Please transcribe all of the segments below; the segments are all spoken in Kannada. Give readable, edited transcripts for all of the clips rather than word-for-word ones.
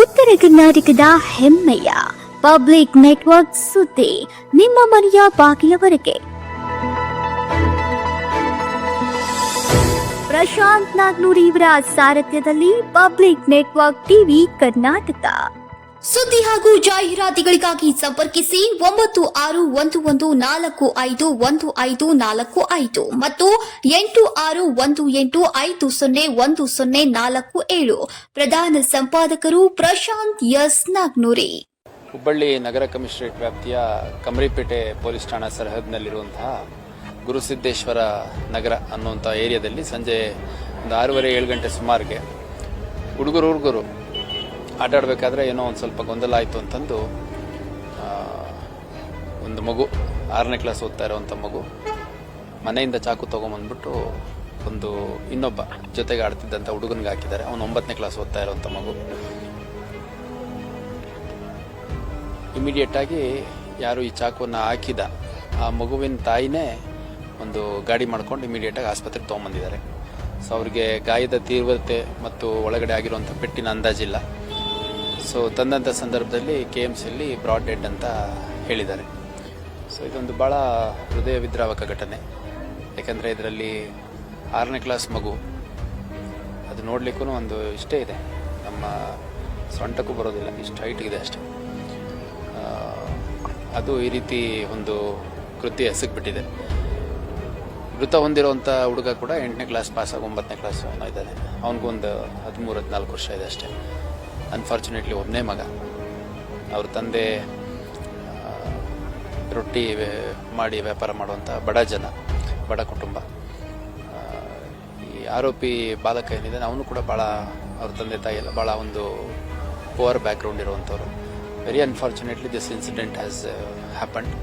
ಉತ್ತರ ಕರ್ನಾಟಕದ ಹೆಮ್ಮೆಯ ಪಬ್ಲಿಕ್ ನೆಟ್ವರ್ಕ್ ಸುದ್ದಿ ನಿಮ್ಮ ಮನೆಯ ಬಾಗಿಲವರೆಗೆ. ಪ್ರಶಾಂತ್ ನಾಗ್ನೂರ್ ಇವರ ಸಾರಥ್ಯದಲ್ಲಿ ಪಬ್ಲಿಕ್ ನೆಟ್ವರ್ಕ್ ಟಿವಿ ಕರ್ನಾಟಕ. ಸುದ್ದಿ ಹಾಗೂ ಜಾಹೀರಾತುಗಳಿಗಾಗಿ ಸಂಪರ್ಕಿಸಿ 9611451545 ಮತ್ತು 8618501047. ಪ್ರಧಾನ ಸಂಪಾದಕರು ಪ್ರಶಾಂತ್ ಎಸ್ ನಾಗ್ನೂರಿ. ಹುಬ್ಬಳ್ಳಿ ನಗರ ಕಮಿಷನರೇಟ್ ವ್ಯಾಪ್ತಿಯ ಕಮರಿಪೇಟೆ ಪೊಲೀಸ್ ಠಾಣಾ ಸರಹದ್ನಲ್ಲಿರುವಂತಹ ಗುರುಸಿದ್ದೇಶ್ವರ ನಗರ ಅನ್ನುವಂಥ ಏರಿಯಾದಲ್ಲಿ ಸಂಜೆ ಒಂದು 6:30-7 ಗಂಟೆ ಸುಮಾರಿಗೆ ಹುಡುಗರು ಆಟಾಡಬೇಕಾದ್ರೆ ಏನೋ ಒಂದು ಸ್ವಲ್ಪ ಗೊಂದಲ ಆಯಿತು ಅಂತಂದು ಒಂದು ಮಗು 6ನೇ ಕ್ಲಾಸ್ ಓದ್ತಾ ಇರೋವಂಥ ಮಗು ಮನೆಯಿಂದ ಚಾಕು ತೊಗೊಂಬಂದ್ಬಿಟ್ಟು ಒಂದು ಇನ್ನೊಬ್ಬ ಜೊತೆಗೆ ಆಡ್ತಿದ್ದಂಥ ಹುಡುಗನಿಗೆ ಹಾಕಿದ್ದಾರೆ. ಅವನು 9ನೇ ಕ್ಲಾಸ್ ಓದ್ತಾ ಇರೋವಂಥ ಮಗು. ಇಮಿಡಿಯೇಟಾಗಿ ಯಾರು ಈ ಚಾಕುವನ್ನು ಹಾಕಿದ ಆ ಮಗುವಿನ ತಾಯಿನೇ ಒಂದು ಗಾಡಿ ಮಾಡ್ಕೊಂಡು ಇಮಿಡಿಯೇಟಾಗಿ ಆಸ್ಪತ್ರೆಗೆ ತೊಗೊಂಬಂದಿದ್ದಾರೆ. ಸೊ ಅವ್ರಿಗೆ ಗಾಯದ ತೀವ್ರತೆ ಮತ್ತು ಒಳಗಡೆ ಆಗಿರುವಂಥ ಪೆಟ್ಟಿನ ಅಂದಾಜಿಲ್ಲ. ಸೊ ತಂದಂಥ ಸಂದರ್ಭದಲ್ಲಿ KMCಯಲ್ಲಿ ಬ್ರಾಡ್ ಡೆಡ್ ಅಂತ ಹೇಳಿದ್ದಾರೆ. ಸೊ ಇದೊಂದು ಭಾಳ ಹೃದಯ ವಿದ್ರಾವಕ ಘಟನೆ. ಯಾಕೆಂದರೆ ಇದರಲ್ಲಿ 6ನೇ ಕ್ಲಾಸ್ ಮಗು, ಅದು ನೋಡಲಿಕ್ಕೂ ಒಂದು ಇಷ್ಟೇ ಇದೆ, ನಮ್ಮ ಸೊಂಟಕ್ಕೂ ಬರೋದಿಲ್ಲ, ಇಷ್ಟು ಹೈಟ್ಗಿದೆ ಅಷ್ಟೇ. ಅದು ಈ ರೀತಿ ಒಂದು ಕೃತ್ಯ ಎಸಗಿಬಿಟ್ಟಿದೆ. ಮೃತ ಹೊಂದಿರುವಂಥ ಹುಡುಗ ಕೂಡ 8ನೇ ಕ್ಲಾಸ್ ಪಾಸಾಗಿ 9ನೇ ಕ್ಲಾಸ್ ಏನೋ ಇದ್ದಾನೆ. ಅವನಿಗೊಂದು 13-14 ವರ್ಷ ಇದೆ ಅಷ್ಟೇ. ಅನ್ಫಾರ್ಚುನೇಟ್ಲಿ ಒಬ್ಬನೇ ಮಗ. ಅವ್ರ ತಂದೆ ರೊಟ್ಟಿ ಮಾಡಿ ವ್ಯಾಪಾರ ಮಾಡುವಂಥ ಬಡ ಕುಟುಂಬ. ಈ ಆರೋಪಿ ಬಾಲಕ ಏನಿದೆ ಅವನು ಕೂಡ ಭಾಳ, ಅವ್ರ ತಂದೆ ತಾಯಿ ಎಲ್ಲ ಭಾಳ ಒಂದು ಪುವರ್ ಬ್ಯಾಕ್ಗ್ರೌಂಡ್ ಇರುವಂಥವ್ರು. Very unfortunately this incident has happened.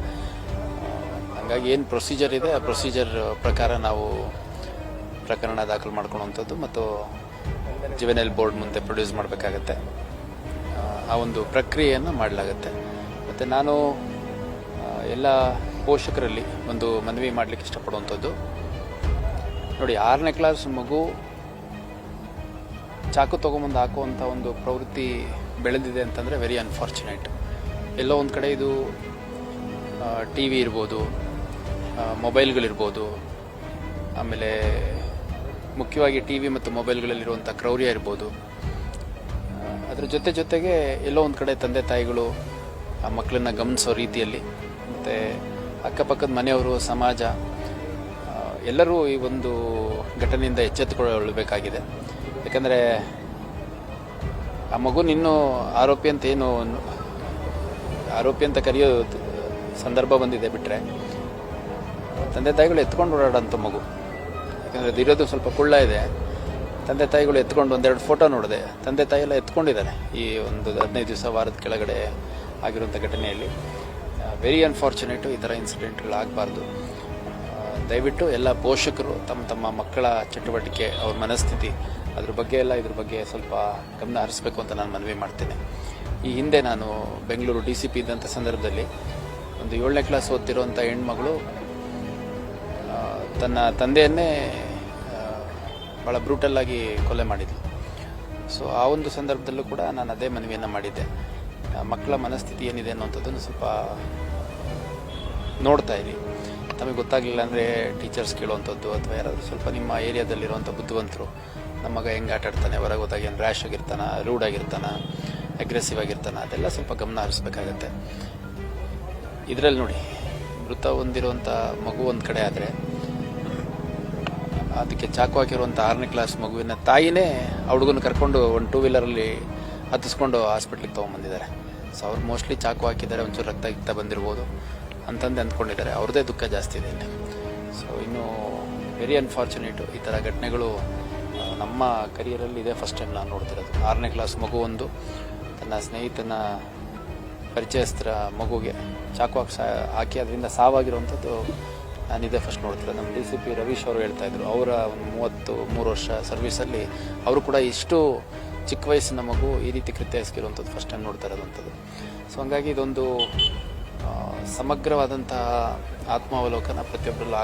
ಹಾಗಾಗಿ ಏನು ಪ್ರೊಸೀಜರ್ ಇದೆ ಆ ಪ್ರೊಸೀಜರ್ ಪ್ರಕಾರ ನಾವು ಪ್ರಕರಣ ದಾಖಲು ಮಾಡ್ಕೊಳ್ಳುವಂಥದ್ದು ಮತ್ತು ಜುವೆನೈಲ್ ಬೋರ್ಡ್ ಮುಂದೆ ಪ್ರೊಡ್ಯೂಸ್ ಮಾಡಬೇಕಾಗತ್ತೆ. ಆ ಒಂದು ಪ್ರಕ್ರಿಯೆಯನ್ನು ಮಾಡಲಾಗತ್ತೆ. ಮತ್ತು ನಾನು ಎಲ್ಲ ಪೋಷಕರಲ್ಲಿ ಒಂದು ಮನವಿ ಮಾಡಲಿಕ್ಕೆ ಇಷ್ಟಪಡುವಂಥದ್ದು, ನೋಡಿ 6ನೇ ಕ್ಲಾಸ್ ಮಗು ಚಾಕು ತೊಗೊಂಬಂದು ಹಾಕುವಂಥ ಒಂದು ಪ್ರವೃತ್ತಿ ಬೆಳೆದಿದೆ ಅಂತಂದರೆ ವೆರಿ ಅನ್ಫಾರ್ಚುನೇಟ್. ಎಲ್ಲೋ ಒಂದು ಕಡೆ ಇದು TV ಇರ್ಬೋದು, ಮೊಬೈಲ್ಗಳಿರ್ಬೋದು, ಆಮೇಲೆ ಮುಖ್ಯವಾಗಿ TV ಮತ್ತು ಮೊಬೈಲ್ಗಳಲ್ಲಿರುವಂಥ ಕ್ರೌರ್ಯ ಇರ್ಬೋದು. ಅದರ ಜೊತೆಗೆ ಎಲ್ಲೋ ಒಂದು ಕಡೆ ತಂದೆ ತಾಯಿಗಳು ಆ ಮಕ್ಕಳನ್ನ ಗಮನಿಸೋ ರೀತಿಯಲ್ಲಿ ಮತ್ತು ಅಕ್ಕಪಕ್ಕದ ಮನೆಯವರು, ಸಮಾಜ ಎಲ್ಲರೂ ಈ ಒಂದು ಘಟನೆಯಿಂದ ಎಚ್ಚೆತ್ತುಕೊಳ್ಳಬೇಕಾಗಿದೆ. ಯಾಕಂದರೆ ಆ ಮಗುನಿನ್ನೂ ಆರೋಪಿ ಅಂತ ಕರೆಯೋ ಸಂದರ್ಭ ಬಂದಿದೆ. ಬಿಟ್ಟರೆ ತಂದೆ ತಾಯಿಗಳು ಎತ್ಕೊಂಡು ಓಡಾಡೋಂಥ ಮಗು. ಯಾಕಂದರೆ ಇರೋದು ಸ್ವಲ್ಪ ಕುಳ್ಳ ಇದೆ. ತಂದೆ ತಾಯಿಗಳು ಎತ್ಕೊಂಡು ಒಂದೆರಡು ಫೋಟೋ ನೋಡಿದೆ, ತಂದೆ ತಾಯಿ ಎಲ್ಲ ಎತ್ಕೊಂಡಿದ್ದಾರೆ ಈ ಒಂದು 15 ದಿವಸ ವಾರದ ಕೆಳಗಡೆ ಆಗಿರುವಂಥ ಘಟನೆಯಲ್ಲಿ. ವೆರಿ ಅನ್ಫಾರ್ಚುನೇಟು. ಈ ಥರ ಇನ್ಸಿಡೆಂಟ್ಗಳಾಗಬಾರ್ದು. ದಯವಿಟ್ಟು ಎಲ್ಲ ಪೋಷಕರು ತಮ್ಮ ಮಕ್ಕಳ ಚಟುವಟಿಕೆ, ಅವ್ರ ಮನಸ್ಥಿತಿ, ಇದ್ರ ಬಗ್ಗೆ ಸ್ವಲ್ಪ ಗಮನ ಹರಿಸಬೇಕು ಅಂತ ನಾನು ಮನವಿ ಮಾಡ್ತೇನೆ. ಈ ಹಿಂದೆ ನಾನು ಬೆಂಗಳೂರು DCP ಇದ್ದಂಥ ಸಂದರ್ಭದಲ್ಲಿ ಒಂದು 7ನೇ ಕ್ಲಾಸ್ ಓದ್ತಿರುವಂಥ ಹೆಣ್ಮಗಳು ತನ್ನ ತಂದೆಯನ್ನೇ ಭಾಳ ಬ್ರೂಟಲ್ಲಾಗಿ ಕೊಲೆ ಮಾಡಿದ್ಲು. ಸೊ ಆ ಒಂದು ಸಂದರ್ಭದಲ್ಲೂ ಕೂಡ ನಾನು ಅದೇ ಮನವಿಯನ್ನು ಮಾಡಿದ್ದೆ. ಮಕ್ಕಳ ಮನಸ್ಥಿತಿ ಏನಿದೆ ಅನ್ನೋಂಥದ್ದನ್ನು ಸ್ವಲ್ಪ ನೋಡ್ತಾ ಇರಿ. ತಮಗೆ ಗೊತ್ತಾಗಲಿಲ್ಲ ಅಂದರೆ ಟೀಚರ್ಸ್ ಕೇಳುವಂಥದ್ದು, ಅಥವಾ ಯಾರಾದರೂ ಸ್ವಲ್ಪ ನಿಮ್ಮ ಏರಿಯಾದಲ್ಲಿರುವಂಥ ಬುದ್ಧಿವಂತರು, ನಮ್ಮ ಮಗ ಹೆಂಗೆ ಆಟ ಆಡ್ತಾನೆ, ಹೊರಗೆ ಹೋದಾಗ ಏನು ರ್ಯಾಶ್ ಆಗಿರ್ತಾನ, ರೂಡ್ ಆಗಿರ್ತಾನ, ಅಗ್ರೆಸಿವ್ ಆಗಿರ್ತಾನೆ, ಅದೆಲ್ಲ ಸ್ವಲ್ಪ ಗಮನ ಹರಿಸ್ಬೇಕಾಗತ್ತೆ. ಇದರಲ್ಲಿ ನೋಡಿ, ಮೃತ ಹೊಂದಿರುವಂಥ ಮಗು ಒಂದು ಕಡೆ ಆದರೆ ಅದಕ್ಕೆ ಚಾಕು ಹಾಕಿರುವಂಥ 6ನೇ ಕ್ಲಾಸ್ ಮಗುವಿನ ತಾಯಿನೇ ಆ ಹುಡುಗನ ಕರ್ಕೊಂಡು ಒಂದು 2 ವೀಲರಲ್ಲಿ ಹತ್ತಿಸ್ಕೊಂಡು ಹಾಸ್ಪಿಟ್ಲಿಗೆ ತೊಗೊಂಬಂದಿದ್ದಾರೆ. ಸೊ ಅವ್ರು ಮೋಸ್ಟ್ಲಿ ಚಾಕು ಹಾಕಿದ್ದಾರೆ, ಒಂಚೂರು ರಕ್ತ ಬಂದಿರ್ಬೋದು ಅಂತಂದು ಅಂದ್ಕೊಂಡಿದ್ದಾರೆ. ಅವ್ರದ್ದೇ ದುಃಖ ಜಾಸ್ತಿ ಇದೆ ಇಲ್ಲಿ. ಸೊ ಇನ್ನು ವೆರಿ ಅನ್ಫಾರ್ಚುನೇಟು. ಈ ಥರ ಘಟನೆಗಳು ನಮ್ಮ ಕರಿಯರಲ್ಲಿ ಇದೇ ಫಸ್ಟ್ ಟೈಮ್ ನಾನು ನೋಡ್ತಿರೋದು. 6ನೇ ಕ್ಲಾಸ್ ಮಗು ಒಂದು ತನ್ನ ಸ್ನೇಹಿತನ ಪರಿಚಯಸ್ಥರ ಮಗುಗೆ ಚಾಕು ಹಾಕಿ ಅದರಿಂದ ಸಾವಾಗಿರುವಂಥದ್ದು ನಾನಿದೆ ಫಸ್ಟ್ ನೋಡ್ತಿರೋದು. ನಮ್ಮ DCP ರವೀಶ್ ಅವರು ಹೇಳ್ತಾ ಇದ್ರು, ಅವರ ಒಂದು 33 ವರ್ಷ ಸರ್ವಿಸಲ್ಲಿ ಅವರು ಕೂಡ ಇಷ್ಟು ಚಿಕ್ಕ ವಯಸ್ಸಿನ ಮಗು ಈ ರೀತಿ ಕೃತ್ಯ ಎಸಗಿರುವಂಥದ್ದು ಫಸ್ಟ್ ಟೈಮ್ ನೋಡ್ತಾ ಇರೋದಂಥದ್ದು. ಸೊ ಹಂಗಾಗಿ ಇದೊಂದು ಸಮಗ್ರವಾದಂತಹ ಆತ್ಮಾವಲೋಕನ ಪ್ರತಿಯೊಬ್ಬರಲ್ಲೂ